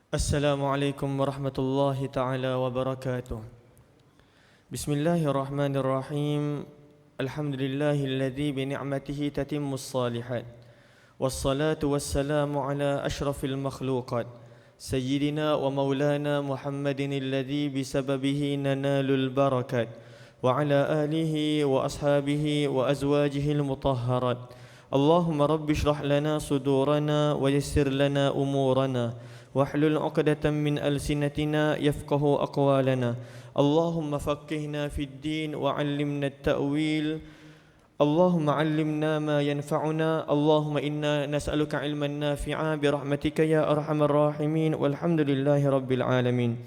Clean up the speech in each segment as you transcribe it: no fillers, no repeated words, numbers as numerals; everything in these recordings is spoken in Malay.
Assalamualaikum warahmatullahi taala wabarakatuh. Bismillahirrahmanirrahim. Alhamdulillahilladzi bi ni'matihi tatimmus shalihat. Wassalatu wassalamu ala asyrafil makhluqat. Sayyidina wa maulana Muhammadin alladzi bisababihi nanalul barakat. Wa ala alihi wa ashabihi wa azwajihil mutahharat. Allahumma rabbi shrah lana sudurana wa yassir lana umurana. واحلل عقدة من ألسنتنا يفقه أقوالنا اللهم فقهنا في الدين وعلمنا التأويل اللهم علمنا ما ينفعنا اللهم إنا نسألك علما نافعا برحمتك يا أرحم الراحمين والحمد لله رب العالمين.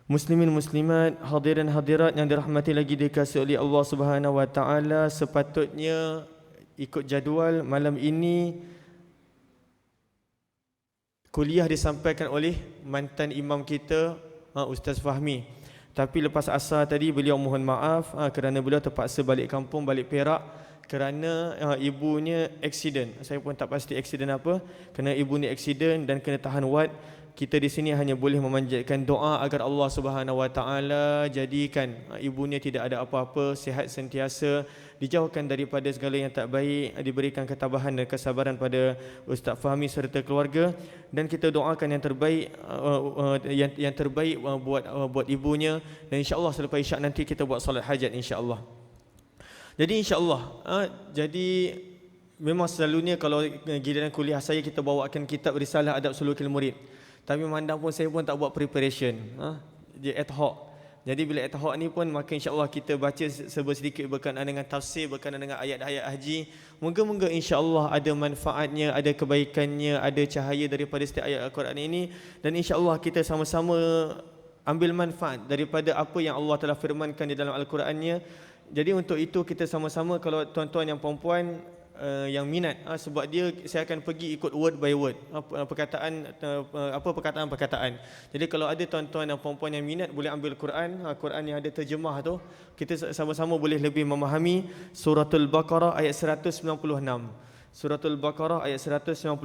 Muslimin muslimat, hadirin hadirat yang dirahmati lagi dikasihi oleh Allah Subhanahu wa taala, sepatutnya ikut jadual malam ini kuliah disampaikan oleh mantan imam kita, Ustaz Fahmi. Tapi lepas asar tadi beliau mohon maaf kerana beliau terpaksa balik kampung, balik Perak kerana ibunya aksiden. Saya pun tak pasti aksiden apa, kerana ibunya aksiden dan kena tahan wad. Kita di sini hanya boleh memanjatkan doa agar Allah Subhanahu wa taala jadikan ibunya tidak ada apa-apa, sihat sentiasa, dijauhkan daripada segala yang tak baik, diberikan ketabahan dan kesabaran pada Ustaz Fahmi serta keluarga, dan kita doakan yang terbaik yang terbaik buat ibunya, dan insya-Allah selepas isyak nanti kita buat solat hajat insya-Allah. Jadi insya-Allah jadi memang selalunya kalau giliran kuliah saya kita bawakan kitab Risalah Adab Sulukil Murid. Tapi memandang pun saya pun tak buat preparation, dia ad hoc. Jadi bila ad hoc ni pun maka insya-Allah kita baca sedikit berkenaan dengan tafsir, berkenaan dengan ayat-ayat haji. Moga-moga insya-Allah ada manfaatnya, ada kebaikannya, ada cahaya daripada setiap ayat Al-Quran ini, dan insya-Allah kita sama-sama ambil manfaat daripada apa yang Allah telah firmankan di dalam Al-Qurannya. Jadi untuk itu kita sama-sama, kalau tuan-tuan yang perempuan yang minat, sebab dia saya akan pergi ikut word by word, perkataan. Jadi kalau ada tuan-tuan dan puan-puan yang minat boleh ambil Quran yang ada terjemah tu, kita sama-sama boleh lebih memahami Suratul Baqarah ayat 196. Suratul Baqarah ayat 196,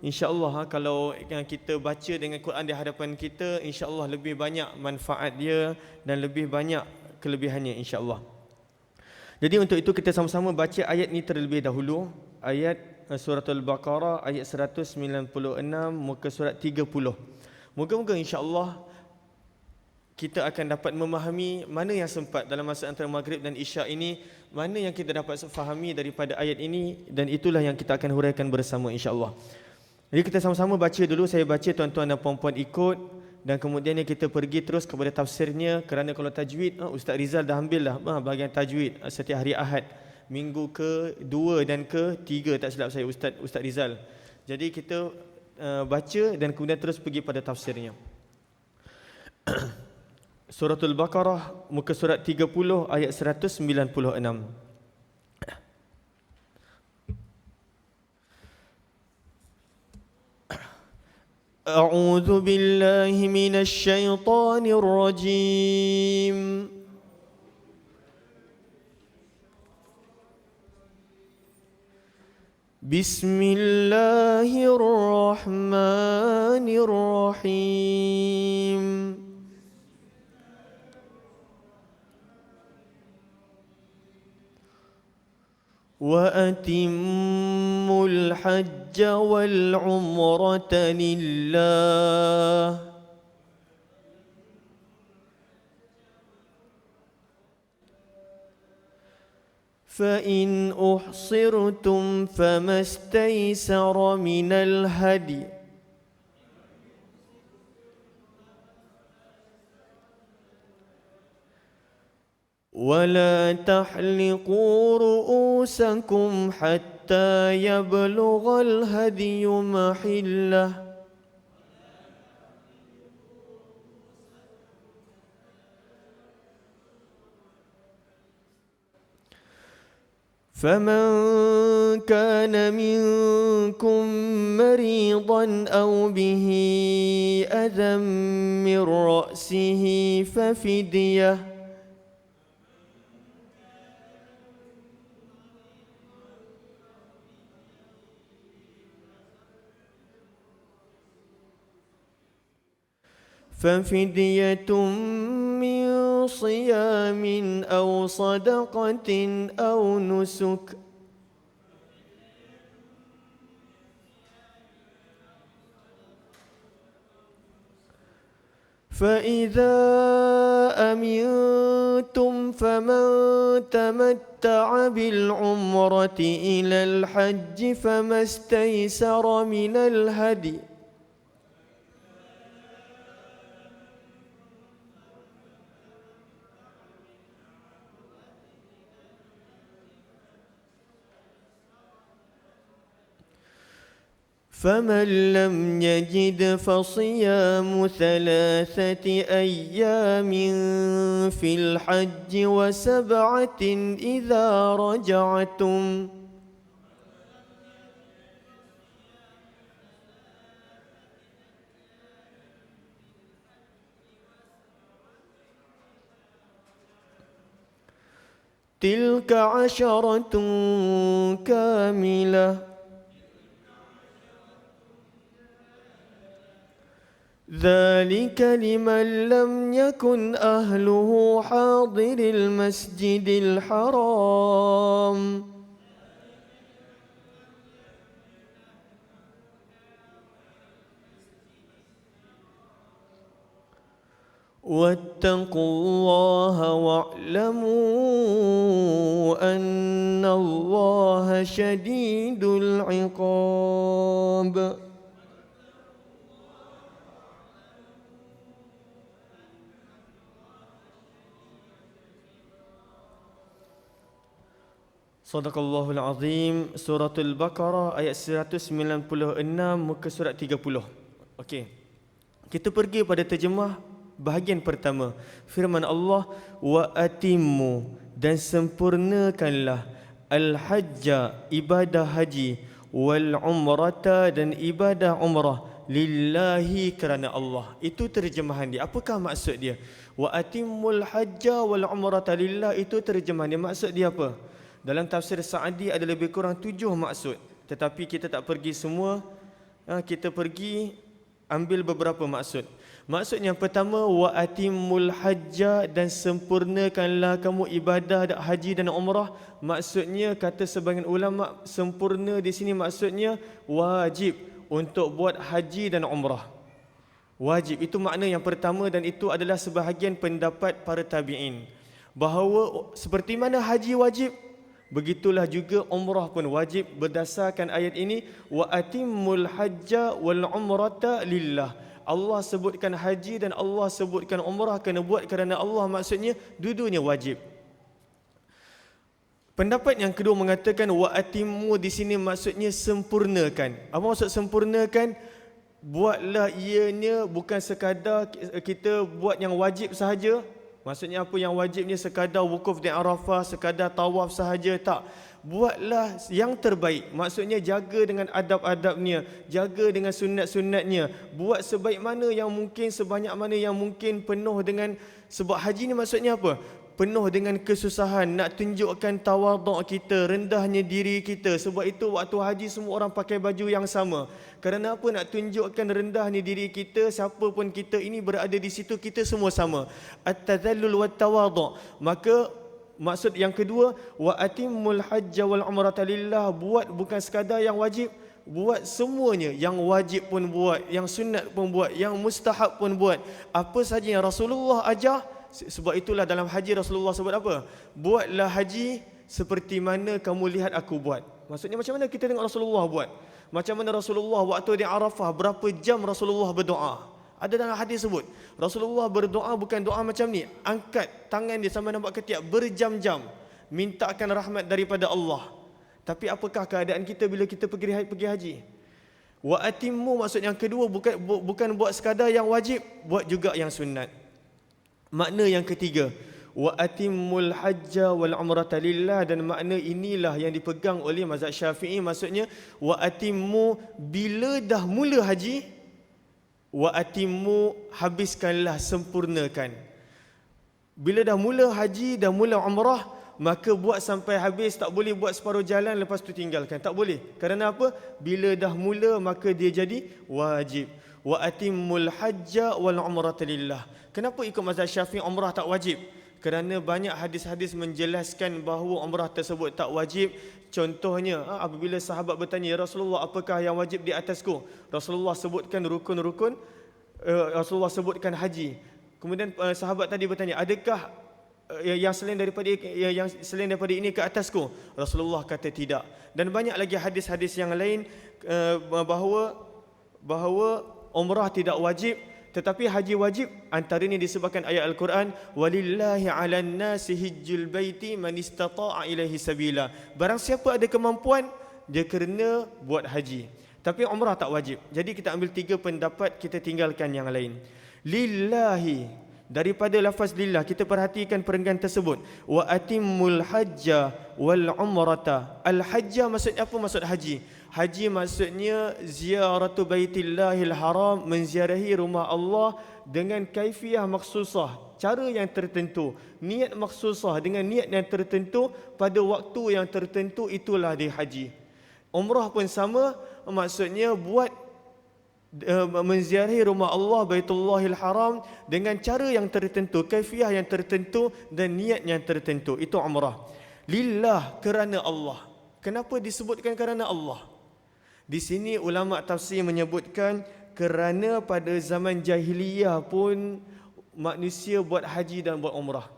insya-Allah kalau kita baca dengan Quran di hadapan kita, insya-Allah lebih banyak manfaat dia dan lebih banyak kelebihannya insya-Allah. Jadi untuk itu kita sama-sama baca ayat ni terlebih dahulu. Ayat Suratul Baqarah ayat 196 muka surat 30. Moga-moga insya-Allah kita akan dapat memahami mana yang sempat dalam masa antara maghrib dan isyak ini, mana yang kita dapat fahami daripada ayat ini, dan itulah yang kita akan huraikan bersama insya-Allah. Jadi kita sama-sama baca dulu, saya baca, tuan-tuan dan puan-puan ikut, dan kemudiannya kita pergi terus kepada tafsirnya. Kerana kalau tajwid, Ustaz Rizal dah ambil dah bahagian tajwid setiap hari Ahad, minggu ke-2 dan ke-3 tak silap saya, Ustaz Rizal. Jadi kita baca dan kemudian terus pergi pada tafsirnya. Suratul Baqarah muka surat 30 ayat 196. أعوذ بالله من الشيطان الرجيم. بسم الله الرحمن الرحيم. وأتموا الحج والعمرة لله فإن أحصرتم فما استيسر من الهدي ولا تحلقوا رؤوسكم حتى يبلغ الهدي محله فمن كان منكم مريضا أو به أذى من رأسه ففدية ففدية من صيام أو صدقة أو نسك فإذا أمنتم فمن تمتع بالعمرة إلى الحج فما استيسر من الهدي فمن لم يجد فصيام 3 أيام في الحج و7 إذا رجعتم تلك 10 كاملة ذلك لمن لم يكن أهله حاضر المسجد الحرام واتقوا الله واعلموا أن الله شديد العقاب Sadaqallahul Azim, Suratul Baqarah ayat 196 muka surat 30. Okey. Kita pergi pada terjemah bahagian pertama. Firman Allah, wa atimmu, dan sempurnakanlah al-hajja, ibadah haji, wal umrata, dan ibadah umrah, lillahi, kerana Allah. Itu terjemahan dia. Apakah maksud dia? Wa atimmul hajja wal umrata lillah, itu terjemahan dia. Maksud dia apa? Dalam tafsir Sa'di ada lebih kurang 7 maksud. Tetapi kita tak pergi semua. Kita pergi ambil beberapa maksud. Maksud yang pertama, wa atimul hajja, dan sempurnakanlah kamu ibadah haji dan umrah. Maksudnya, kata sebahagian ulama, sempurna di sini maksudnya wajib untuk buat haji dan umrah. Wajib, itu makna yang pertama, dan itu adalah sebahagian pendapat para tabi'in. Bahawa seperti mana haji wajib, begitulah juga umrah pun wajib berdasarkan ayat ini, wa atimmul hajja wal umrata lillah. Allah sebutkan haji dan Allah sebutkan umrah kena buat kerana Allah, maksudnya dua-duanya wajib. Pendapat yang kedua mengatakan wa atimmu di sini maksudnya sempurnakan. Apa maksud sempurnakan? Buatlah ianya bukan sekadar kita buat yang wajib sahaja. Maksudnya apa yang wajibnya sekadar wukuf di Arafah, sekadar tawaf sahaja, tak. Buatlah yang terbaik. Maksudnya jaga dengan adab-adabnya, jaga dengan sunat-sunatnya. Buat sebaik mana yang mungkin, sebanyak mana yang mungkin, penuh dengan, sebab haji ni maksudnya apa? Penuh dengan kesusahan, nak tunjukkan tawaduk kita, rendahnya diri kita. Sebab itu waktu haji semua orang pakai baju yang sama. Kerana apa? Nak tunjukkan rendahnya diri kita, siapa pun kita ini berada di situ, kita semua sama. At-tadhallul wat tawaduk. Maka maksud yang kedua, wa atimmul hajja wal umrata lillah, buat bukan sekadar yang wajib, buat semuanya. Yang wajib pun buat, yang sunat pun buat, yang mustahab pun buat. Apa saja yang Rasulullah ajar. Sebab itulah dalam haji Rasulullah sebut apa? Buatlah haji seperti mana kamu lihat aku buat. Maksudnya macam mana kita tengok Rasulullah buat. Macam mana Rasulullah waktu di Arafah, berapa jam Rasulullah berdoa. Ada dalam hadis sebut, Rasulullah berdoa bukan doa macam ni. Angkat tangan dia sampai nampak ketiak, berjam-jam. Mintakan rahmat daripada Allah. Tapi apakah keadaan kita bila kita pergi haji? Wa atimmu maksud yang kedua bukan buat sekadar yang wajib, buat juga yang sunat. Makna yang ketiga, wa atimmul hajja wal umrata lillah, dan makna inilah yang dipegang oleh mazhab Syafi'i. Maksudnya wa atimmu, bila dah mula haji, wa atimmu, habiskanlah, sempurnakan. Bila dah mula haji, dah mula umrah, maka buat sampai habis, tak boleh buat separuh jalan lepas tu tinggalkan. Tak boleh. Kerana apa? Bila dah mula maka dia jadi wajib. Wa atimmul hajja wal umrata lillah. Kenapa ikut mazhab Syafi'i umrah tak wajib? Kerana banyak hadis-hadis menjelaskan bahawa umrah tersebut tak wajib. Contohnya, apabila sahabat bertanya, "Ya Rasulullah, apakah yang wajib di atasku?" Rasulullah sebutkan rukun-rukun, Rasulullah sebutkan haji. Kemudian sahabat tadi bertanya, "Adakah yang selain daripada ini ke atasku?" Rasulullah kata tidak. Dan banyak lagi hadis-hadis yang lain bahawa umrah tidak wajib, tetapi haji wajib. Antara ini disebabkan ayat Al-Quran, "Walillahi 'alan nasi hijjul baiti man istata'a ilaihi sabila." Barang siapa ada kemampuan, dia kena buat haji. Tapi umrah tak wajib. Jadi kita ambil 3 pendapat, kita tinggalkan yang lain. Lillahi, daripada lafaz lillah kita perhatikan perenggan tersebut. Wa atimmul hajja wal umrata. Al hajja maksudnya apa? Maksud haji. Haji maksudnya ziaratu baitillahil haram, menziarahi rumah Allah dengan kaifiah maksusah, cara yang tertentu, niat maksusah dengan niat yang tertentu pada waktu yang tertentu, itulah dia haji. Umrah pun sama, maksudnya buat menziarahi rumah Allah Baitullahil Haram dengan cara yang tertentu, kaifiah yang tertentu dan niat yang tertentu. Itu umrah. Lillah, kerana Allah. Kenapa disebutkan kerana Allah? Di sini ulama tafsir menyebutkan kerana pada zaman jahiliyah pun manusia buat haji dan buat umrah.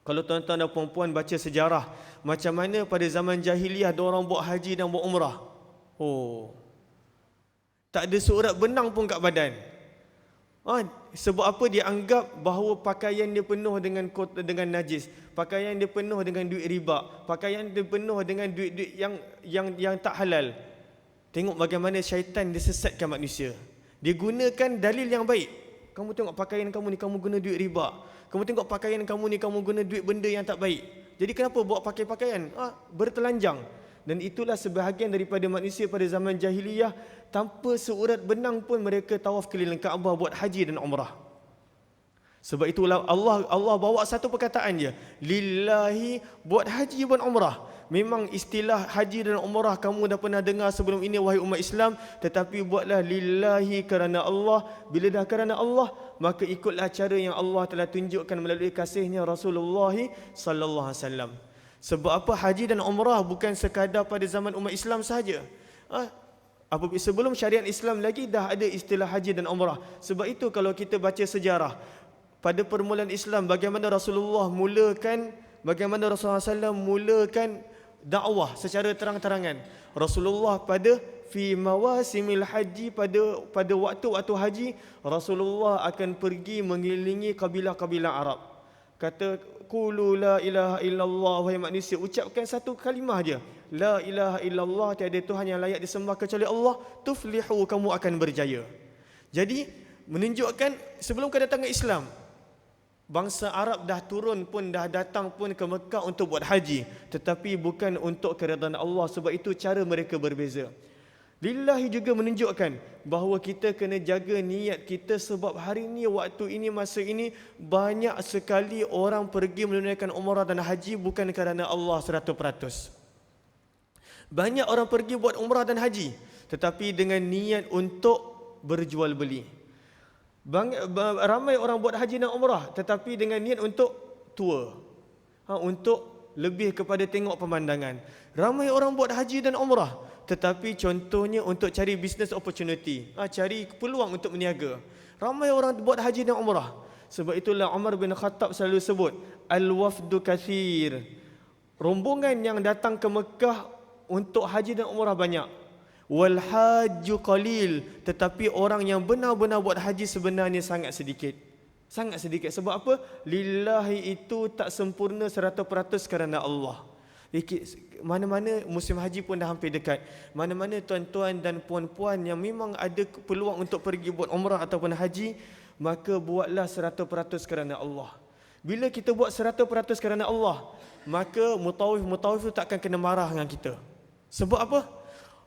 Kalau tuan-tuan dan puan-puan baca sejarah, macam mana pada zaman jahiliyah diorang buat haji dan buat umrah. Tak ada seurat benang pun kat badan. Sebab apa? Dia anggap bahawa pakaian dia penuh dengan najis, pakaian dia penuh dengan duit riba, pakaian dia penuh dengan duit-duit yang tak halal. Tengok bagaimana syaitan dia sesatkan manusia. Dia gunakan dalil yang baik. Kamu tengok pakaian kamu ni, kamu guna duit riba. Kamu tengok pakaian kamu ni, kamu guna duit benda yang tak baik. Jadi kenapa buat pakai pakaian bertelanjang? Dan itulah sebahagian daripada manusia pada zaman jahiliyah, tanpa seurat benang pun mereka tawaf keliling Kaabah buat haji dan umrah. Sebab itulah Allah bawa satu perkataan je, lillahi, buat haji buat umrah. Memang istilah haji dan umrah kamu dah pernah dengar sebelum ini wahai umat Islam, tetapi buatlah lillahi, kerana Allah. Bila dah kerana Allah, maka ikutlah cara yang Allah telah tunjukkan melalui kasihnya Rasulullah sallallahu alaihi wasallam. Sebab apa? Haji dan umrah bukan sekadar pada zaman umat Islam sahaja. Sebelum syariat Islam lagi dah ada istilah haji dan umrah. Sebab itu kalau kita baca sejarah, pada permulaan Islam, bagaimana Rasulullah SAW mulakan dakwah secara terang-terangan. Rasulullah pada fi mawasimil haji, pada waktu-waktu haji, Rasulullah akan pergi mengelilingi kabilah-kabilah Arab. Kata, qulu la ilaha illallah, wahai manusia, ucapkan satu kalimah je, la ilaha illallah, tiada Tuhan yang layak disembah kecuali Allah, tuflihu, kamu akan berjaya. Jadi menunjukkan sebelum kedatangan Islam, bangsa Arab dah turun pun, dah datang pun ke Mekah untuk buat haji, tetapi bukan untuk keridhaan Allah. Sebab itu cara mereka berbeza. Lillahi juga menunjukkan bahawa kita kena jaga niat kita, sebab hari ini, waktu ini, masa ini, banyak sekali orang pergi menunaikan umrah dan haji bukan kerana Allah 100%. Banyak orang pergi buat umrah dan haji tetapi dengan niat untuk berjual beli. Ramai orang buat haji dan umrah tetapi dengan niat untuk tour, untuk lebih kepada tengok pemandangan. Ramai orang buat haji dan umrah tetapi contohnya untuk cari business opportunity, cari peluang untuk berniaga. Ramai orang buat haji dan umrah. Sebab itulah Umar bin Khattab selalu sebut, al-wafdu kathir, rombongan yang datang ke Mekah untuk haji dan umrah banyak. Wal hajju qalil, tetapi orang yang benar-benar buat haji sebenarnya sangat sedikit. Sangat sedikit. Sebab apa? Lillahi itu tak sempurna 100% kerana Allah. Mana-mana musim haji pun dah hampir dekat. Mana-mana tuan-tuan dan puan-puan yang memang ada peluang untuk pergi buat umrah ataupun haji, maka buatlah 100% kerana Allah. Bila kita buat 100% kerana Allah, maka mutawif itu takkan kena marah dengan kita. Sebab apa?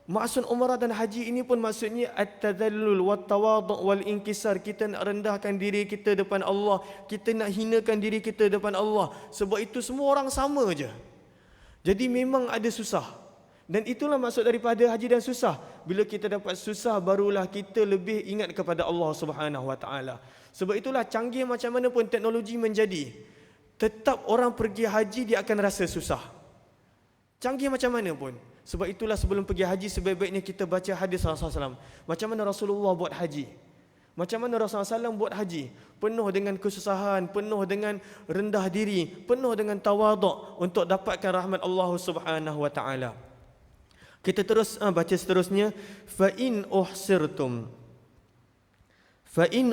Maksud umrah dan haji ini pun maksudnya at-tadallul wat-tawadhu' wal-inkisar. Kita nak rendahkan diri kita depan Allah, kita nak hinakan diri kita depan Allah. Sebab itu semua orang sama je. Jadi memang ada susah. Dan itulah maksud daripada haji dan susah. Bila kita dapat susah, barulah kita lebih ingat kepada Allah Subhanahu Wa Taala. Sebab itulah canggih macam mana pun teknologi menjadi, tetap orang pergi haji dia akan rasa susah. Canggih macam mana pun. Sebab itulah sebelum pergi haji sebaik-baiknya kita baca hadis Rasulullah SAW. Macam mana Rasulullah buat haji. Macam mana Rasulullah SAW buat haji. Penuh dengan kesusahan, penuh dengan rendah diri, penuh dengan tawaduk untuk dapatkan rahmat Allah Subhanahu Wa Taala. Kita terus baca seterusnya. Fa in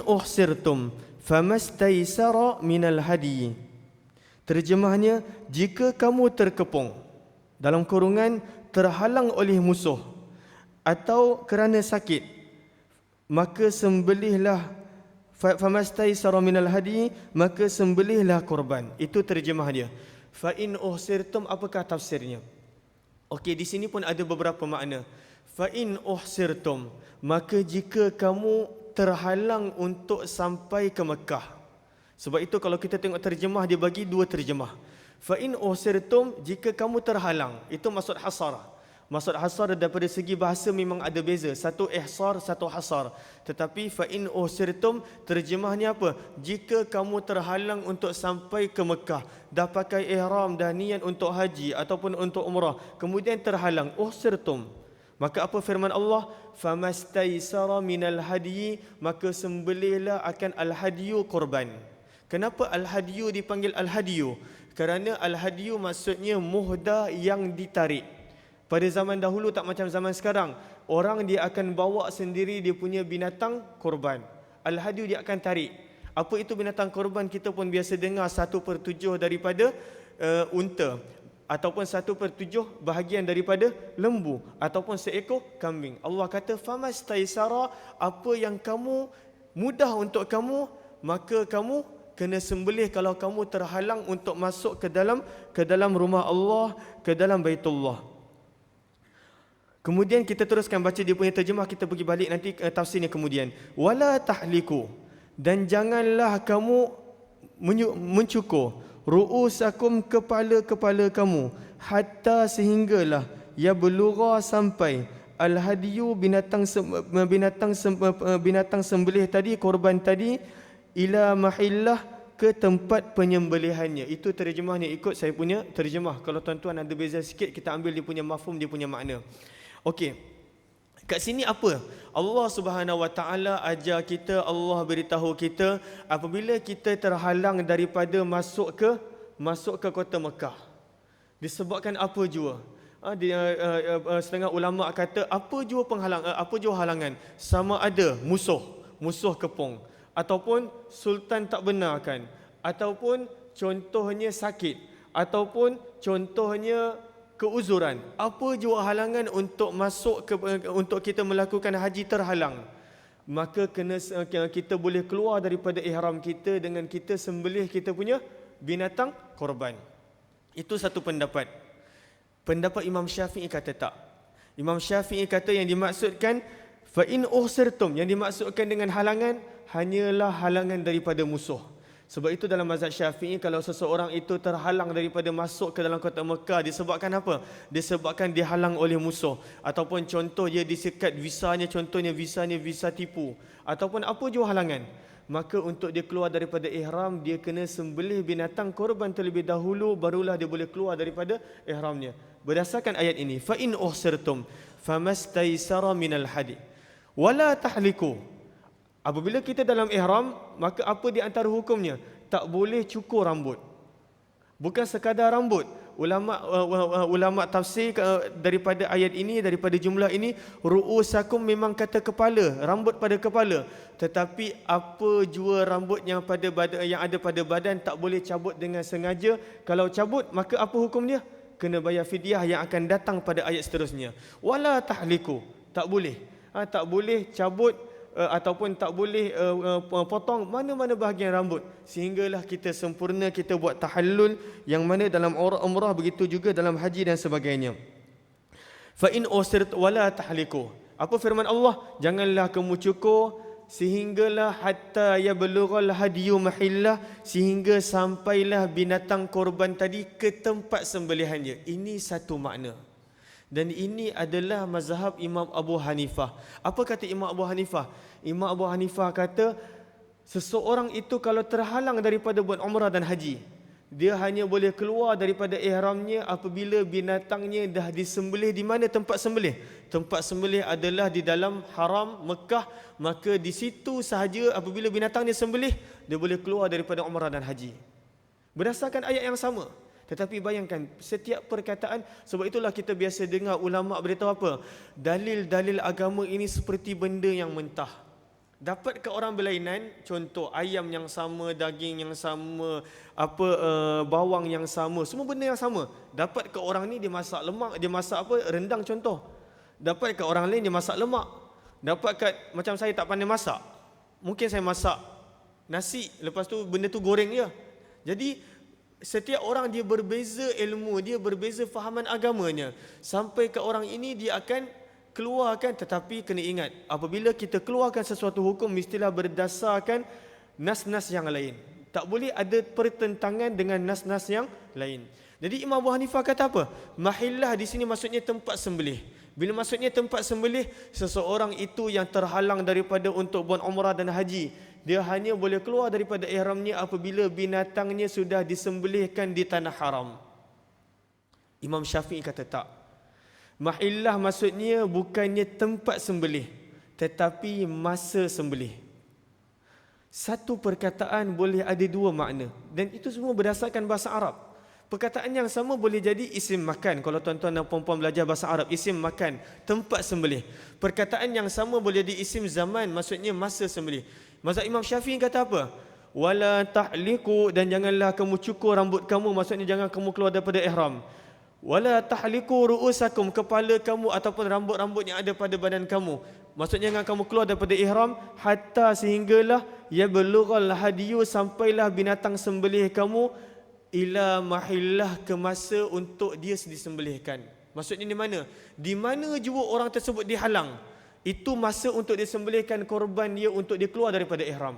uhsirtum famastaysara minal hadi. Terjemahnya, jika kamu terkepung, dalam kurungan terhalang oleh musuh atau kerana sakit, maka sembelihlah, famastaysara minal hadi, maka sembelihlah korban. Itu terjemah dia. Fa in uhsirtum, apakah tafsirnya? Okey, di sini pun ada beberapa makna. Fa in uhsirtum, maka jika kamu terhalang untuk sampai ke Mekah. Sebab itu kalau kita tengok terjemah, dia bagi dua terjemah. Fa in uhsirtum, jika kamu terhalang, itu maksud hasar. Maksud hasar daripada segi bahasa memang ada beza. Satu ihsar, satu hasar. Tetapi fa in uhsirtum terjemahnya apa? Jika kamu terhalang untuk sampai ke Mekah, dah pakai ihram, dah niat untuk haji ataupun untuk umrah, kemudian terhalang, uhsirtum. Maka apa firman Allah? Famastaysara minal hadi, maka sembelihlah akan al-hadiyu, korban. Kenapa al-hadiyu dipanggil al-hadiyu? Kerana al-hadiyu maksudnya muhda yang ditarik. Pada zaman dahulu tak macam zaman sekarang. Orang dia akan bawa sendiri dia punya binatang korban. Al-hadiyu dia akan tarik. Apa itu binatang korban? Kita pun biasa dengar 1/7 daripada unta, ataupun 1/7 bahagian daripada lembu, ataupun seekor kambing. Allah kata famastaysara, apa yang kamu mudah untuk kamu, maka kamu kena sembelih kalau kamu terhalang untuk masuk ke dalam rumah Allah, ke dalam Baitullah. Kemudian kita teruskan baca dia punya terjemah, kita pergi balik nanti tafsirnya kemudian. Wala tahliku, dan janganlah kamu mencukur ru'usakum, kepala-kepala kamu, hatta sehinggalah ya belugha, sampai al-hadiyu, binatang sembelih tadi, korban tadi, ila mahillah, ke tempat penyembelihannya. Itu terjemahnya ikut saya punya terjemah. Kalau tuan-tuan ada beza sikit, kita ambil dia punya mafhum, dia punya makna. Okey. Kat sini apa? Allah Subhanahu Wa Taala ajar kita, Allah beritahu kita apabila kita terhalang daripada masuk ke kota Mekah. Disebabkan apa jua? Setengah ulama kata apa jua halangan? Sama ada musuh kepung, ataupun sultan tak benarkan, ataupun contohnya sakit, ataupun contohnya keuzuran. Apa jua halangan untuk untuk kita melakukan haji terhalang, maka kita boleh keluar daripada ihram kita dengan kita sembelih kita punya binatang korban. Itu satu pendapat. Pendapat Imam Syafi'i kata tak. Imam Syafi'i kata yang dimaksudkan fa in uhsirtum, yang dimaksudkan dengan halangan hanyalah halangan daripada musuh. Sebab itu dalam mazhab Syafi'i, kalau seseorang itu terhalang daripada masuk ke dalam kota Mekah, disebabkan apa? Disebabkan dihalang oleh musuh, ataupun contoh dia disekat visanya, contohnya visanya visa tipu, ataupun apa jua halangan, maka untuk dia keluar daripada ihram, dia kena sembelih binatang korban terlebih dahulu, barulah dia boleh keluar daripada ihramnya. Berdasarkan ayat ini, fa in uhsirtum famastaysara minal hadi wala tahliku. Apabila kita dalam ihram, maka apa di antara hukumnya? Tak boleh cukur rambut. Bukan sekadar rambut. Ulama tafsir daripada ayat ini, daripada jumlah ini, ru'usakum memang kata kepala, rambut pada kepala. Tetapi apa jua rambut yang ada pada badan tak boleh cabut dengan sengaja. Kalau cabut, maka apa hukum dia? Kena bayar fidyah yang akan datang pada ayat seterusnya. Wala tahliku, tak boleh. Tak boleh cabut ataupun tak boleh potong mana-mana bahagian rambut, sehinggalah kita sempurna, kita buat tahallul, yang mana dalam umrah begitu juga dalam haji dan sebagainya. Fa in usirtu wala tahliku. Apa firman Allah? Janganlah kamu cukur sehinggalah hatta yablughal hadiyu mahillah, sehingga sampailah binatang korban tadi ke tempat sembelihannya. Ini satu makna. Dan ini adalah mazhab Imam Abu Hanifah. Apa kata Imam Abu Hanifah? Imam Abu Hanifah kata seseorang itu kalau terhalang daripada buat umrah dan haji, dia hanya boleh keluar daripada ihramnya apabila binatangnya dah disembelih. Di mana tempat sembelih? Tempat sembelih adalah di dalam haram Mekah. Maka di situ sahaja apabila binatangnya sembelih, dia boleh keluar daripada umrah dan haji. Berdasarkan ayat yang sama. Tetapi bayangkan setiap perkataan. Sebab itulah kita biasa dengar ulama' beritahu apa? Dalil-dalil agama ini seperti benda yang mentah. Dapat ke orang berlainan, contoh ayam yang sama, daging yang sama, bawang yang sama, semua benda yang sama. Dapat ke orang ni dia masak lemak, dia masak rendang contoh. Dapat ke orang lain dia masak lemak. Dapat kat macam saya tak pandai masak, mungkin saya masak nasi, lepas tu benda tu goreng je. Jadi setiap orang dia berbeza ilmu, dia berbeza fahaman agamanya. Sampai ke orang ini dia akan keluarkan, tetapi kena ingat, apabila kita keluarkan sesuatu hukum mestilah berdasarkan nas-nas yang lain. Tak boleh ada pertentangan dengan nas-nas yang lain. Jadi Imam Abu Hanifah kata apa? Mahillah di sini maksudnya tempat sembelih. Bila maksudnya tempat sembelih, seseorang itu yang terhalang daripada untuk buat umrah dan haji, dia hanya boleh keluar daripada ihramnya apabila binatangnya sudah disembelihkan di tanah haram. Imam Syafi'i kata tak. Mahillah maksudnya bukannya tempat sembelih, tetapi masa sembelih. Satu perkataan boleh ada dua makna, dan itu semua berdasarkan bahasa Arab. Perkataan yang sama boleh jadi isim makan. Kalau tuan-tuan dan puan-puan belajar bahasa Arab, isim makan, tempat sembelih. Perkataan yang sama boleh jadi isim zaman, maksudnya masa sembelih. Mazhab Imam Syafi'i kata apa? Wala tahliku, dan janganlah kamu cukur rambut kamu, maksudnya jangan kamu keluar daripada ihram. Wala tahliku ru'usakum, kepala kamu ataupun rambut-rambut yang ada pada badan kamu, maksudnya jangan kamu keluar daripada ihram hatta sehinggalah yablughal hadiyu, sampailah binatang sembelih kamu ila mahillah, ke masa untuk dia disembelihkan. Maksudnya di mana? Di mana jua orang tersebut dihalang, itu masa untuk disembelihkan korban dia, untuk dia keluar daripada ihram.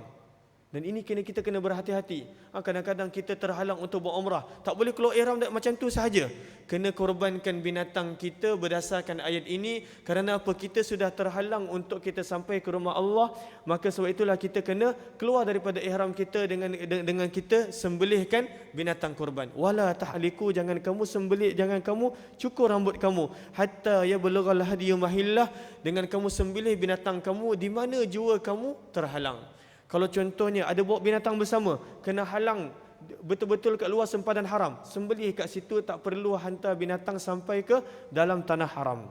Dan ini kita kena berhati-hati. Kadang-kadang kita terhalang untuk buat umrah, tak boleh keluar ihram macam tu sahaja. Kena korbankan binatang kita berdasarkan ayat ini. Kerana apa? Kita sudah terhalang untuk kita sampai ke rumah Allah. Maka sebab itulah kita kena keluar daripada ihram kita dengan kita sembelihkan binatang korban. Wala tahliku, jangan kamu sembelih, jangan kamu cukur rambut kamu hatta yablughal hadiyu mahillah, dengan kamu sembelih binatang kamu di mana jua kamu terhalang. Kalau contohnya ada bawa binatang bersama, kena halang betul-betul kat luar sempadan haram, sembelih kat situ, tak perlu hantar binatang sampai ke dalam tanah haram.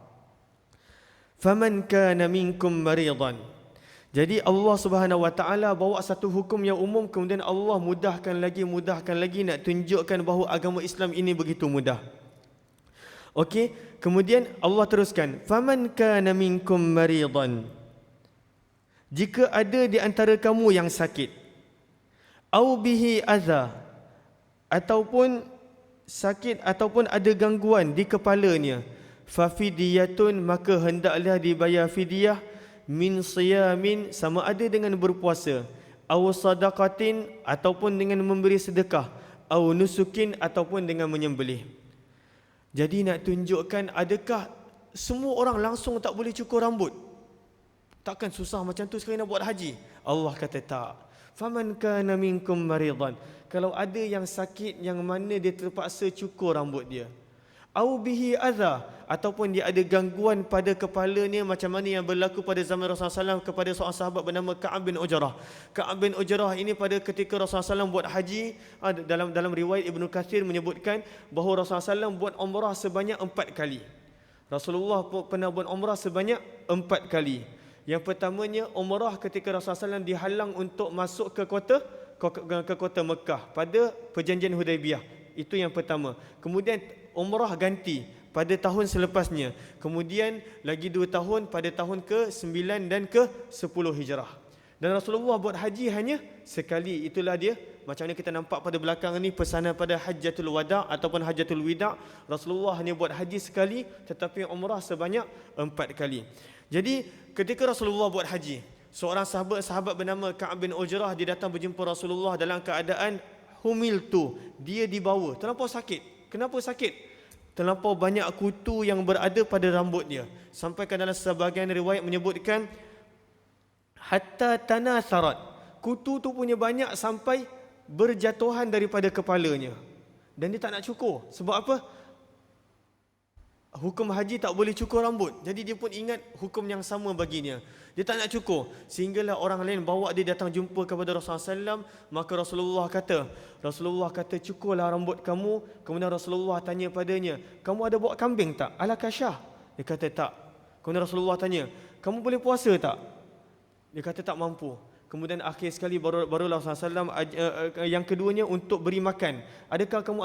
Faman kana minkum maridan. Jadi Allah Subhanahu wa taala bawa satu hukum yang umum, kemudian Allah mudahkan lagi nak tunjukkan bahawa agama Islam ini begitu mudah. Okey, kemudian Allah teruskan, faman kana minkum maridan, jika ada di antara kamu yang sakit, au bihi adza, ataupun sakit ataupun ada gangguan di kepalanya, fa fidyatun, maka hendaklah dibayar fidyah, min siyamin, sama ada dengan berpuasa, au sadaqatin, ataupun dengan memberi sedekah, au nusukin, ataupun dengan menyembelih. Jadi nak tunjukkan, adakah semua orang langsung tak boleh cukur rambut? Takkan susah macam tu sekali nak buat haji? Allah kata tak. Faman kana minkum maridan, kalau ada yang sakit yang mana dia terpaksa cukur rambut dia, au bihi adza, ataupun dia ada gangguan pada kepalanya, macam mana yang berlaku pada zaman Rasulullah SAW kepada seorang sahabat bernama Ka'ab bin Ujrah. Ka'ab bin Ujrah ini pada ketika Rasulullah SAW buat haji, dalam riwayat Ibnu Katsir menyebutkan bahawa Rasulullah SAW buat umrah sebanyak 4 kali. Rasulullah pernah buat umrah sebanyak 4 kali. Yang pertamanya umrah ketika Rasulullah SAW dihalang untuk masuk ke kota Mekah pada perjanjian Hudaibiyah. Itu yang pertama. Kemudian umrah ganti pada tahun selepasnya. Kemudian lagi 2 tahun pada tahun ke-9 dan ke-10 Hijrah. Dan Rasulullah buat haji hanya sekali. Itulah dia macam mana kita nampak pada belakang ni pesanan pada Hajjatul Wada' ataupun Hajjatul Wida'. Rasulullah hanya buat haji sekali, tetapi umrah sebanyak 4 kali. Jadi ketika Rasulullah buat haji, seorang sahabat bernama Ka'ab bin Ujrah, dia datang berjumpa Rasulullah dalam keadaan humiltu, dia dibawa. Terlampau sakit. Kenapa sakit? Terlampau banyak kutu yang berada pada rambutnya. Sampai ke dalam sebahagian riwayat menyebutkan hatta tanasarat, kutu tu punya banyak sampai berjatuhan daripada kepalanya. Dan dia tak nak cukur. Sebab apa? Hukum haji tak boleh cukur rambut. Jadi dia pun ingat hukum yang sama baginya. Dia tak nak cukur. Sehinggalah orang lain bawa dia datang jumpa kepada Rasulullah SAW. Maka Rasulullah kata cukurlah rambut kamu. Kemudian Rasulullah tanya padanya, kamu ada bawa kambing tak? Ala kasyah. Dia kata tak. Kemudian Rasulullah tanya, kamu boleh puasa tak? Dia kata tak mampu. Kemudian akhir sekali barulah Rasulullah SAW yang keduanya untuk beri makan. Adakah kamu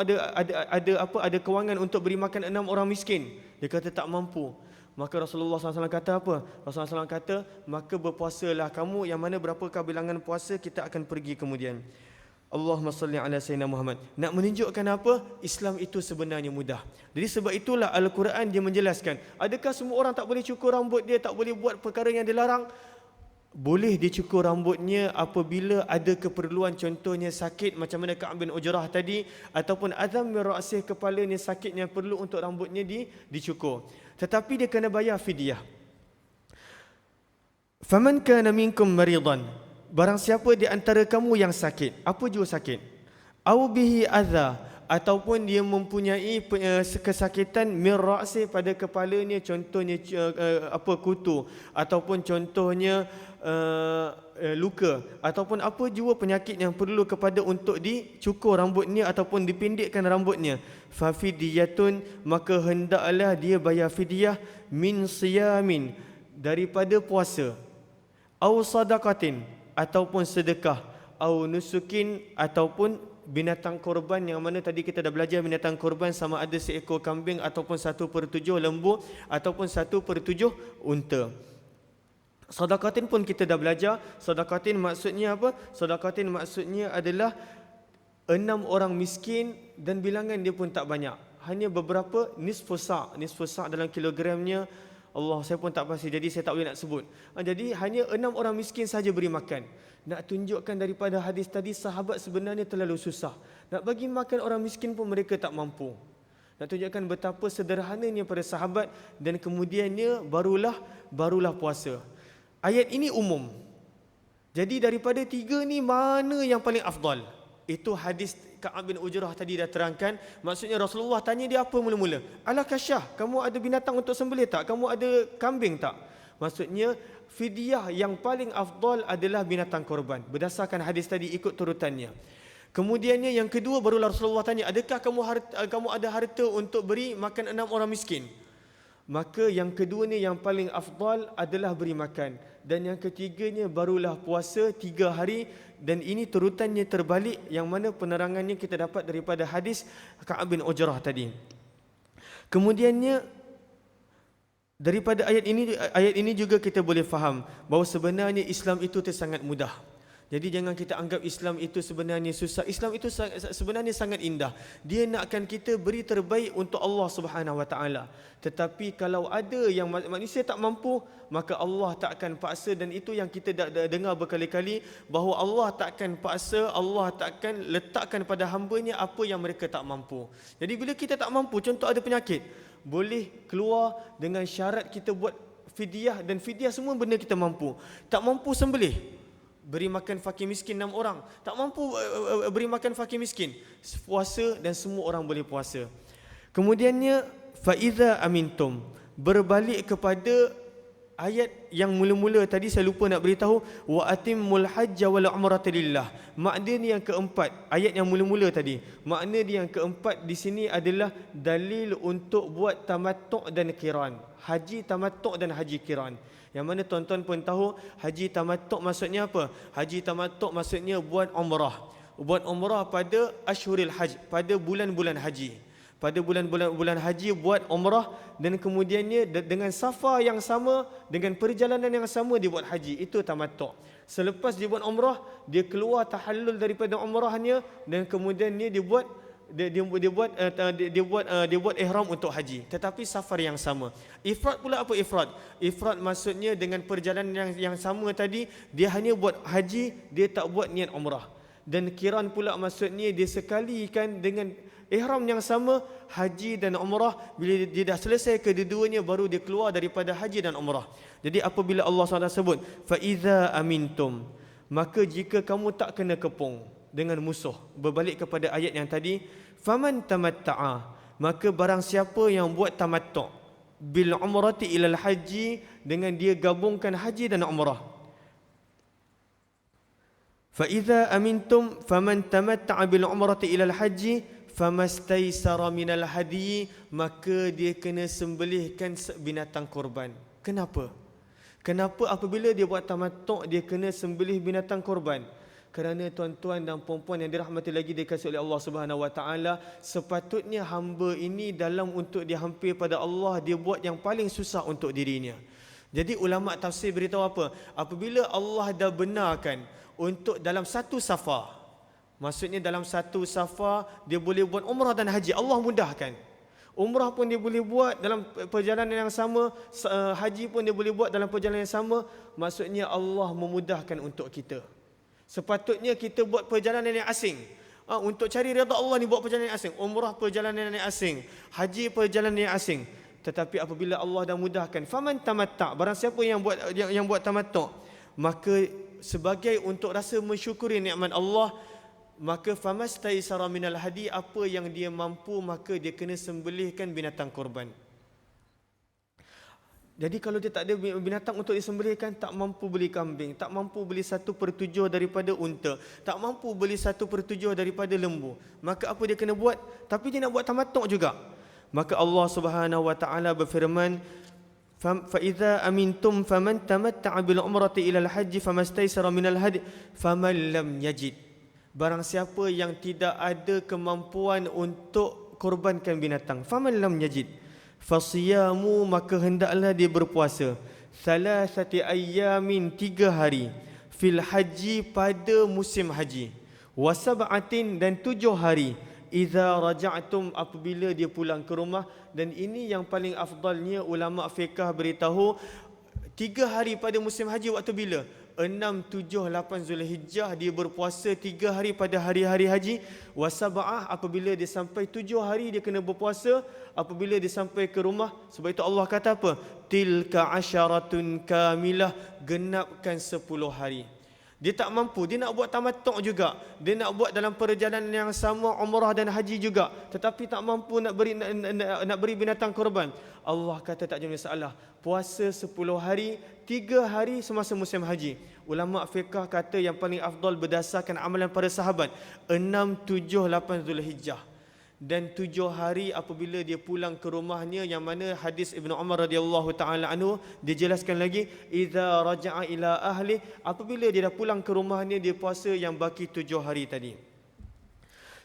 ada kewangan untuk beri makan 6 orang miskin? Dia kata tak mampu. Maka Rasulullah SAW kata apa? Rasulullah SAW kata, maka berpuasalah kamu, yang mana berapakah bilangan puasa kita akan pergi kemudian. Allahumma salli ala Sayyidina Muhammad. Nak menunjukkan apa? Islam itu sebenarnya mudah. Jadi sebab itulah Al-Quran dia menjelaskan. Adakah semua orang tak boleh cukur rambut dia, tak boleh buat perkara yang dilarang? Boleh dicukur rambutnya apabila ada keperluan, contohnya sakit macam mana Ka'ab bin Ujrah tadi, ataupun azam min ra'sih, kepalanya sakit yang perlu untuk rambutnya dicukur. Tetapi dia kena bayar fidyah. Faman kana minkum maridan, barang siapa di antara kamu yang sakit, apa jua sakit, au bihi adza, ataupun dia mempunyai kesakitan min ra'sih, pada kepalanya, contohnya kutu, ataupun contohnya luka, ataupun apa jua penyakit yang perlu kepada untuk dicukur rambutnya ataupun dipendekkan rambutnya, fa fidyatun, maka hendaklah dia bayar fidyah, min siyamin, daripada puasa, au sadaqatin, ataupun sedekah, au nusukin, ataupun binatang korban, yang mana tadi kita dah belajar binatang korban sama ada seekor kambing ataupun 1/7 lembu ataupun 1/7 unta. Sedekatin pun kita dah belajar. Sedekatin maksudnya apa? Sedekatin maksudnya adalah 6 orang miskin, dan bilangan dia pun tak banyak. Hanya beberapa nisfu sa'. Nisfu sa' dalam kilogramnya, Allah, saya pun tak pasti, jadi saya tak boleh nak sebut. Jadi hanya 6 orang miskin saja beri makan. Nak tunjukkan daripada hadis tadi, sahabat sebenarnya terlalu susah. Nak bagi makan orang miskin pun mereka tak mampu. Nak tunjukkan betapa sederhananya para sahabat, dan kemudiannya barulah puasa. Ayat ini umum. Jadi daripada 3 ni mana yang paling afdal? Itu hadis Ka'ab bin Ujrah tadi dah terangkan. Maksudnya Rasulullah tanya dia apa mula-mula? Ala kasyah, kamu ada binatang untuk sembelih tak? Kamu ada kambing tak? Maksudnya fidyah yang paling afdal adalah binatang korban. Berdasarkan hadis tadi ikut turutannya. Kemudiannya yang kedua barulah Rasulullah tanya, adakah kamu ada harta untuk beri makan 6 orang miskin? Maka yang kedua ni yang paling afdal adalah beri makan. Dan yang ketiganya barulah puasa 3 hari. Dan ini turutannya terbalik, yang mana penerangannya kita dapat daripada hadis Ka'ab bin Ujrah tadi. Kemudiannya daripada ayat ini juga kita boleh faham bahawa sebenarnya Islam itu sangat mudah. Jadi jangan kita anggap Islam itu sebenarnya susah. Islam itu sebenarnya sangat indah. Dia nakkan kita beri terbaik untuk Allah Subhanahu Wa Taala. Tetapi kalau ada yang manusia tak mampu, maka Allah tak akan paksa. Dan itu yang kita dah dengar berkali-kali, bahawa Allah tak akan paksa, Allah tak akan letakkan pada hamba-Nya apa yang mereka tak mampu. Jadi bila kita tak mampu, contoh ada penyakit, boleh keluar dengan syarat kita buat fidyah, dan fidyah semua benda kita mampu. Tak mampu sembelih, beri makan fakir miskin 6 orang. Tak mampu beri makan fakir miskin, puasa, dan semua orang boleh puasa. Kemudiannya fa iza amintum, berbalik kepada ayat yang mula-mula tadi, saya lupa nak beritahu, wa atimmul hajja wal umrata lillah. Makna dia yang keempat, ayat yang mula-mula tadi, makna dia yang keempat di sini adalah dalil untuk buat tamattu' dan qiran. Haji tamattu' dan haji qiran. Yang mana tuan-tuan pun tahu haji tamattu' maksudnya apa? Haji tamattu' maksudnya buat umrah. Buat umrah pada Ashhuril Hajj, pada bulan-bulan haji. pada bulan haji buat umrah, dan kemudiannya dengan safar yang sama, dengan perjalanan yang sama dia buat haji. Itu tamattu'. Selepas dia buat umrah, dia keluar tahallul daripada umrahnya, dan kemudiannya dia buat ihram untuk haji, tetapi safar yang sama. Ifrad pula apa ifrad? Ifrad maksudnya dengan perjalanan yang sama tadi, dia hanya buat haji, dia tak buat niat umrah. Dan kiran pula maksudnya dia sekalikan dengan ihram yang sama, haji dan umrah. Bila dia dah selesai kedua-duanya, baru dia keluar daripada haji dan umrah. Jadi apabila Allah SWT sebut fa iza amintum, maka jika kamu tak kena kepung dengan musuh, berbalik kepada ayat yang tadi, faman tamatta'a, maka barang siapa yang buat tamattu' bil umrati ilal haji, dengan dia gabungkan haji dan umrah. Fa iza amintum faman tamatta'a bil umrati ilal haji famastaysara minal hadi, maka dia kena sembelihkan binatang korban. Kenapa? Kenapa apabila dia buat tamattu' dia kena sembelih binatang korban? Kerana tuan-tuan dan puan-puan yang dirahmati lagi dikasihi oleh Allah Subhanahu Wa Taala, sepatutnya hamba ini dalam untuk dia hampir pada Allah, dia buat yang paling susah untuk dirinya. Jadi ulama tafsir beritahu apa? Apabila Allah dah benarkan untuk dalam satu safar, maksudnya dalam satu safar dia boleh buat umrah dan haji, Allah mudahkan. Umrah pun dia boleh buat dalam perjalanan yang sama, haji pun dia boleh buat dalam perjalanan yang sama. Maksudnya Allah memudahkan untuk kita. Sepatutnya kita buat perjalanan yang asing. Untuk cari redha Allah ni buat perjalanan yang asing. Umrah perjalanan yang asing, haji perjalanan yang asing. Tetapi apabila Allah dah mudahkan, faman tamatta', barang siapa yang buat tamattu', maka sebagai untuk rasa mensyukuri nikmat Allah, maka famastaysara minal hadi, apa yang dia mampu maka dia kena sembelihkan binatang korban. Jadi kalau dia tak ada binatang untuk disembelihkan, tak mampu beli kambing, tak mampu beli 1/7 daripada unta, tak mampu beli 1/7 daripada lembu, maka apa dia kena buat? Tapi dia nak buat tamattu' juga. Maka Allah Subhanahu Wa Taala berfirman, fa idza amintum faman tamatta'a bil umrati ila al hajj famastaysara minal hadi faman lam yajid, barang siapa yang tidak ada kemampuan untuk korbankan binatang, faman lam yajid fasiyamu, maka hendaklah dia berpuasa, salasati ayyamin, 3 hari, fil haji, pada musim haji, wa sab'atin, dan 7 hari, idza raja'tum, apabila dia pulang ke rumah. Dan ini yang paling afdalnya, ulama fiqh beritahu 3 hari pada musim haji waktu bila? 6, 7, 8 Zulhijjah dia berpuasa 3 hari pada hari-hari haji. Wasaba'ah, apabila dia sampai 7 hari dia kena berpuasa apabila dia sampai ke rumah. Sebab itu Allah kata apa? Tilka asyaratun kamilah, genapkan 10 hari. Dia tak mampu, dia nak buat tamattu' juga, dia nak buat dalam perjalanan yang sama umrah dan haji juga, tetapi tak mampu nak beri binatang korban. Allah kata tak jadi masalah, puasa 10 hari, 3 hari semasa musim haji. Ulama fiqh kata yang paling afdal berdasarkan amalan para sahabat 6, 7, 8 Zulhijjah, dan 7 hari apabila dia pulang ke rumahnya, yang mana hadis Ibnu Umar radhiyallahu taala anhu dijelaskan lagi, idza raja'a ila ahli, apabila dia dah pulang ke rumahnya dia puasa yang baki 7 hari tadi.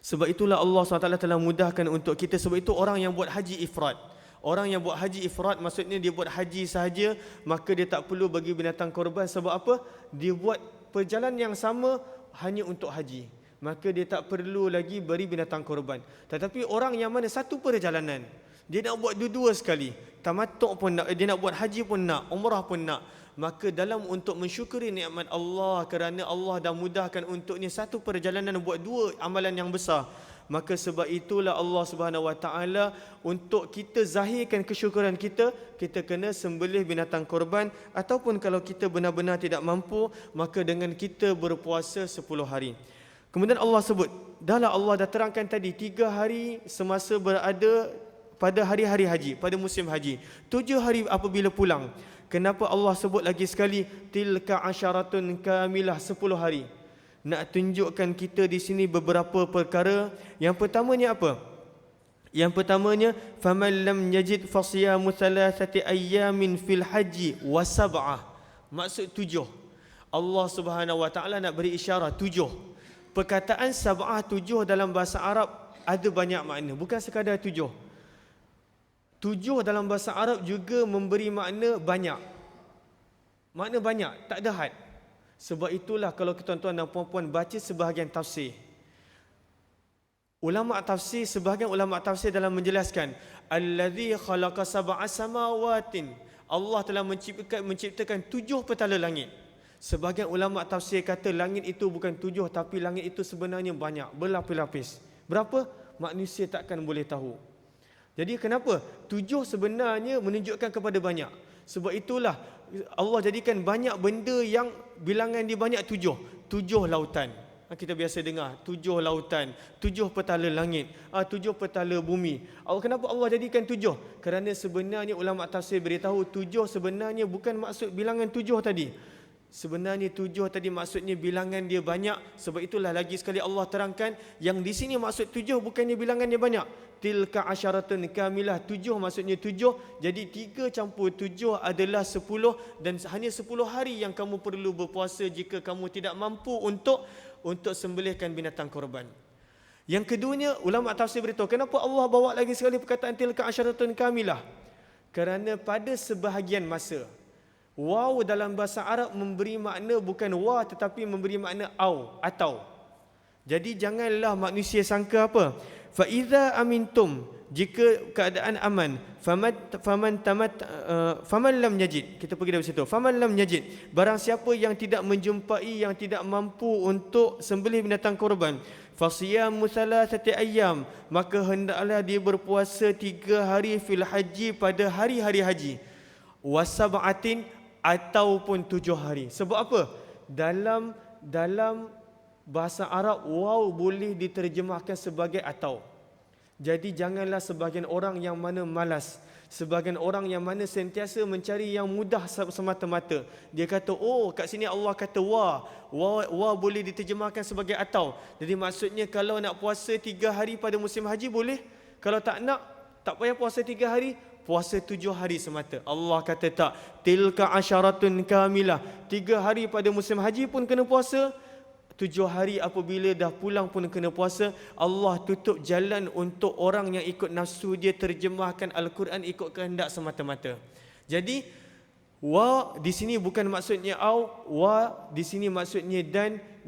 Sebab itulah Allah SWT telah mudahkan untuk kita. Sebab itu orang yang buat haji ifrad, orang yang buat haji ifrad maksudnya dia buat haji sahaja, maka dia tak perlu bagi binatang korban. Sebab apa? Dia buat perjalanan yang sama hanya untuk haji, maka dia tak perlu lagi beri binatang korban. Tetapi orang yang mana satu perjalanan, dia nak buat dua-dua sekali, tamattu' pun nak, dia nak buat haji pun nak, umrah pun nak, maka dalam untuk mensyukuri nikmat Allah, kerana Allah dah mudahkan untuknya satu perjalanan buat 2 amalan yang besar, maka sebab itulah Allah Subhanahu Wa Taala untuk kita zahirkan kesyukuran kita, kita kena sembelih binatang korban. Ataupun kalau kita benar-benar tidak mampu, maka dengan kita berpuasa 10 hari. Kemudian Allah sebut, dahlah Allah dah terangkan tadi 3 hari semasa berada pada hari-hari haji, pada musim haji, 7 hari apabila pulang. Kenapa Allah sebut lagi sekali tilka asyaratun kamilah, 10 hari? Nak tunjukkan kita di sini beberapa perkara. Yang pertamanya apa? Yang pertamanya, faman lam yajid fasiyamu thalathati ayyamin fil haji wa sab'ah. Maksud 7. Allah Subhanahu Wa Taala nak beri isyarat 7. Perkataan sab'ah, 7 dalam bahasa Arab ada banyak makna, bukan sekadar 7. 7 dalam bahasa Arab juga memberi makna banyak. Makna banyak, tak ada had. Sebab itulah kalau tuan-tuan dan puan-puan baca sebahagian tafsir, sebahagian ulama tafsir dalam menjelaskan, allazi khalaqa sab'a samawatin, Allah telah menciptakan 7 petala langit. Sebahagian ulama tafsir kata langit itu bukan 7, tapi langit itu sebenarnya banyak, berlapis-lapis. Berapa? Manusia takkan boleh tahu. Jadi kenapa? 7 sebenarnya menunjukkan kepada banyak. Sebab itulah Allah jadikan banyak benda yang bilangan dia banyak 7. 7 lautan. Kita biasa dengar 7 lautan, 7 petala langit, 7 petala bumi. Kenapa Allah jadikan 7? Kerana sebenarnya ulama tafsir beritahu 7 sebenarnya bukan maksud bilangan 7 tadi. Sebenarnya 7 tadi maksudnya bilangan dia banyak. Sebab itulah lagi sekali Allah terangkan yang di sini maksud 7 bukannya bilangan dia banyak. Tilka asyaratun kamilah, 7 maksudnya 7. Jadi 3 campur 7 adalah 10. Dan hanya 10 hari yang kamu perlu berpuasa jika kamu tidak mampu untuk sembelihkan binatang korban. Yang keduanya, ulama tafsir beritahu kenapa Allah bawa lagi sekali perkataan tilka asyaratun kamilah. Kerana pada sebahagian masa waw dalam bahasa Arab memberi makna bukan wa tetapi memberi makna atau. Jadi janganlah manusia sangka apa? Fa iza amintum, jika keadaan aman, faman lam yajid. Kita pergi dari situ. Faman lam yajid, barang siapa yang tidak menjumpai, yang tidak mampu untuk sembelih binatang korban, fasiyamu thalathati ayyam, maka hendaklah dia berpuasa 3 hari fil haji, pada hari-hari haji, wasab'atin, ataupun 7 hari. Sebab apa? Dalam bahasa Arab waw boleh diterjemahkan sebagai atau. Jadi janganlah sebahagian orang yang mana malas, sebahagian orang yang mana sentiasa mencari yang mudah semata-mata. Dia kata, kat sini Allah kata wa boleh diterjemahkan sebagai atau. Jadi maksudnya kalau nak puasa 3 hari pada musim haji boleh. Kalau tak nak, tak payah puasa 3 hari, puasa 7 hari semata. Allah kata tak, tilka asyaratun kamilah, 3 hari pada musim haji pun kena puasa, 7 hari apabila dah pulang pun kena puasa. Allah tutup jalan untuk orang yang ikut nafsu dia terjemahkan Al-Quran ikut kehendak semata-mata. Jadi wa di sini bukan maksudnya wa di sini maksudnya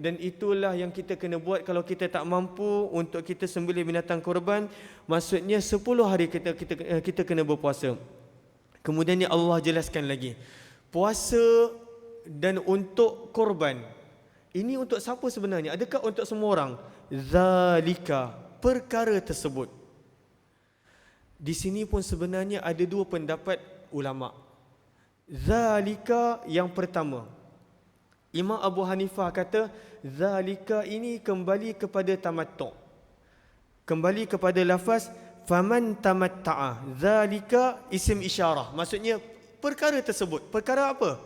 dan itulah yang kita kena buat kalau kita tak mampu untuk kita sembelih binatang korban. Maksudnya 10 hari kita kena berpuasa. Kemudiannya Allah jelaskan lagi, puasa dan untuk korban ini untuk siapa sebenarnya? Adakah untuk semua orang? Zalika, perkara tersebut. Di sini pun sebenarnya ada 2 pendapat ulama. Zalika yang pertama, Imam Abu Hanifah kata zalika ini kembali kepada tamattu'. Kembali kepada lafaz faman tamatta'a. Zalika isim isyarah. Maksudnya perkara tersebut. Perkara apa?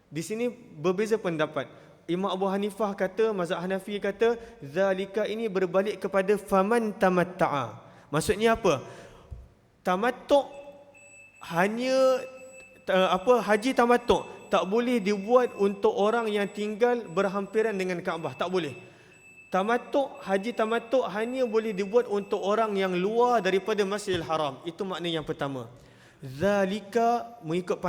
Di sini berbeza pendapat. Imam Abu Hanifah kata, mazhab Hanafi kata zalika ini berbalik kepada faman tamatta'a. Maksudnya apa? Tamattu' hanya haji tamattu' tak boleh dibuat untuk orang yang tinggal berhampiran dengan Kaabah, tak boleh. Haji tamattu' hanya boleh dibuat untuk orang yang luar daripada Masjidil Haram. Itu makna yang pertama. Zalika mengikut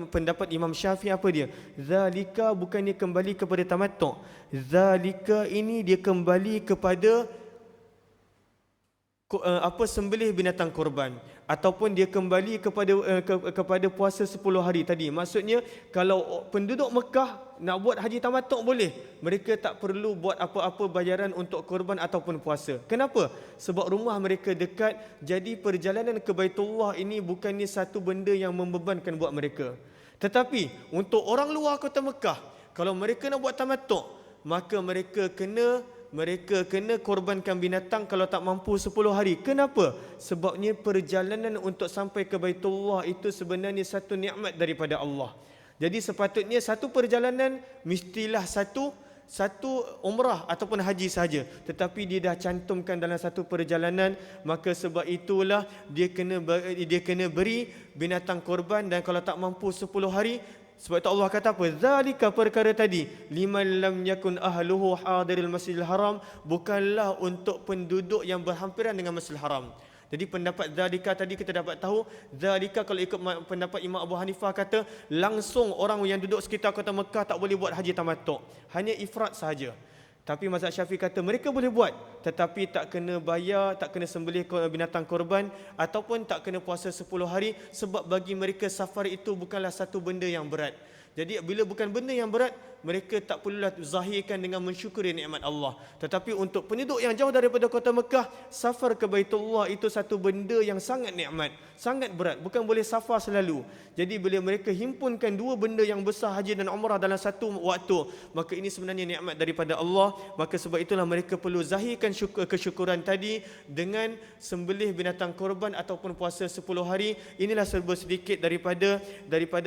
pendapat Imam Syafi'i apa dia? Zalika bukannya kembali kepada tamattu'. Zalika ini dia kembali kepada sembelih binatang korban, ataupun dia kembali kepada puasa 10 hari tadi. Maksudnya kalau penduduk Mekah nak buat haji tamattu' boleh, mereka tak perlu buat apa-apa bayaran untuk korban ataupun puasa. Kenapa? Sebab rumah mereka dekat. Jadi perjalanan ke Baitullah ini bukannya satu benda yang membebankan buat mereka. Tetapi untuk orang luar kota Mekah, kalau mereka nak buat tamattu', maka mereka kena korbankan binatang kalau tak mampu 10 hari. Kenapa? Sebabnya perjalanan untuk sampai ke Baitullah itu sebenarnya satu nikmat daripada Allah. Jadi sepatutnya satu perjalanan mestilah satu umrah ataupun haji saja. Tetapi dia dah cantumkan dalam satu perjalanan, maka sebab itulah dia kena beri binatang korban. Dan kalau tak mampu 10 hari, Sebab itu Allah kata apa? Zalika, perkara tadi, liman lam yakun ahluhu hadiril masjidil haram, bukanlah untuk penduduk yang berhampiran dengan Masjidil Haram. Jadi pendapat zalika tadi kita dapat tahu, zalika kalau ikut pendapat Imam Abu Hanifah kata langsung orang yang duduk sekitar kota Mekah tak boleh buat haji tamattu', hanya ifrad sahaja. Tapi mazhab Syafi'i kata mereka boleh buat, tetapi tak kena bayar, tak kena sembelih binatang korban, ataupun tak kena puasa 10 hari, sebab bagi mereka safar itu bukanlah satu benda yang berat. Jadi bila bukan benda yang berat, mereka tak perlulah zahirkan dengan mensyukuri nikmat Allah. Tetapi untuk penduduk yang jauh daripada kota Mekah, safar ke Baitullah itu satu benda yang sangat nikmat, sangat berat, bukan boleh safar selalu. Jadi bila mereka himpunkan dua benda yang besar, haji dan umrah dalam satu waktu, maka ini sebenarnya nikmat daripada Allah. Maka sebab itulah mereka perlu zahirkan kesyukuran tadi dengan sembelih binatang korban ataupun puasa 10 hari. Inilah serba sedikit daripada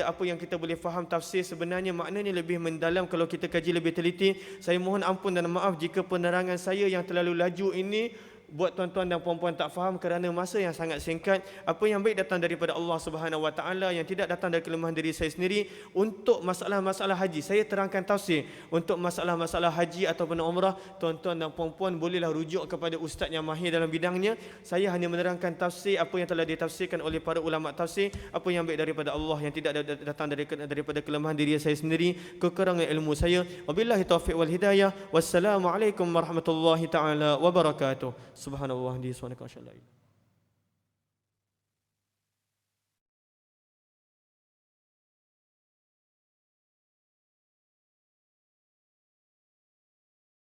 apa yang kita boleh faham tafsir. Sebenarnya maknanya lebih mendalam kalau kita kaji lebih teliti. Saya mohon ampun dan maaf jika penerangan saya yang terlalu laju ini buat tuan-tuan dan puan-puan tak faham kerana masa yang sangat singkat. Apa yang baik datang daripada Allah Subhanahu Wa Taala, yang tidak datang dari kelemahan diri saya sendiri. Untuk masalah-masalah haji saya terangkan tafsir. Untuk masalah-masalah haji ataupun umrah, tuan-tuan dan puan-puan bolehlah rujuk kepada ustaz yang mahir dalam bidangnya. Saya hanya menerangkan tafsir apa yang telah ditafsirkan oleh para ulama tafsir. Apa yang baik daripada Allah, yang tidak datang daripada kelemahan diri saya sendiri, kekurangan ilmu saya. Wabillahi taufiq wal hidayah. Wassalamualaikum warahmatullahi taala wabarakatuh. Subhanallah di subhanaka.